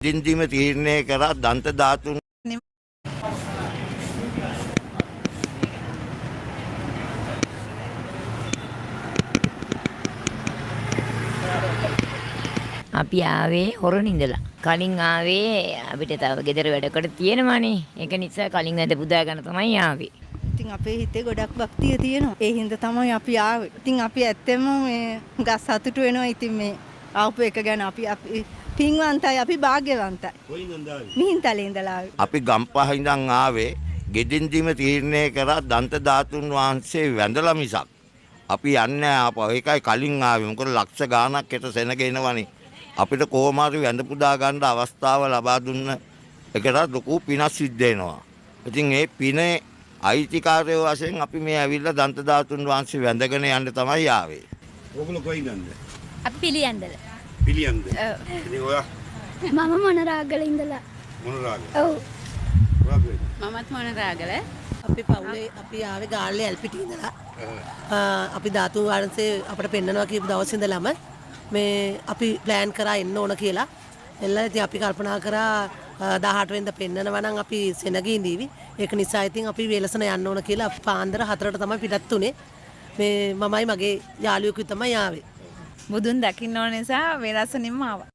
දින්දිම තීරණය කරා දන්ත ධාතුන් අපි ආවේ හොරණ ඉඳලා. කලින් ආවේ අපිට තව ගෙදර වැඩකට තියෙනවානේ. ඒක නිසා කලින් වැඩ පුදා ගන්න තමයි ආවේ. ඉතින් අපේ හිතේ ගොඩක් භක්තිය තියෙනවා. ඒ හින්දා තමයි අපි ආවේ. ඉතින් අපි ඇත්තෙම මේ ගස් සතුටු වෙනවා. ඉතින් මේ ආපු එක ගැන අපි පින්වන්තයි, අපි වාග්යවන්තයි. කොයින්ද ආවේ? මිහින්තලේ ඉඳලා ආවේ. අපි ගම්පහ ඉඳන් ආවේ ගෙදින්දිම තීරණය කරා දන්ත ධාතුන් වහන්සේ වැඳලා මිසක් අපි යන්නේ ආපහු. ඒකයි කලින් ආවේ. මොකද ලක්ෂ ගාණක් හෙට සෙනගෙනවනේ. අපිට කොහොම හරි වැඳ පුදා ගන්න අවස්ථාව ලබා දුන්න එකට ලොකු පිනක් සිද්ධ වෙනවා. ඉතින් ඒ පිනේ අයිතිකාරයෝ වශයෙන් අපි මේ ඇවිල්ලා දන්ත ධාතුන් වහන්සේ වැඳගෙන යන්න තමයි ආවේ. ඔගොල්ලෝ කොයින්ද? අපි පිළියන්දල. පිළියන්ද? ඉතින් ඔයා මම මොනරාගල ඉඳලා. මොනරාගල? ඔව්. මමත් මොනරාගල. අපි පවුලේ අපි ආවේ ගාල්ලේ ඇල්පිටි ඉඳලා. අපි ධාතුන් වහන්සේ අපිට පෙන්නනවා කියපු දවස් ඉඳලම මේ අපි ප්ලෑන් කරා එන්න ඕන කියලා. එල්ලා ඉතින් අපි කල්පනා කරා 18 වෙනිදා පෙන්නනවා නම් අපි සෙනගී ඉඳීවි. ඒක නිසා ඉතින් අපි වේලසන යන්න ඕන කියලා පාන්දර 4ට තමයි පිටත් උනේ. මේ මමයි මගේ යාළුවෙකුයි තමයි ආවේ. බුදුන් දකින්න ඕන නිසා වේලසනින්ම ආවා.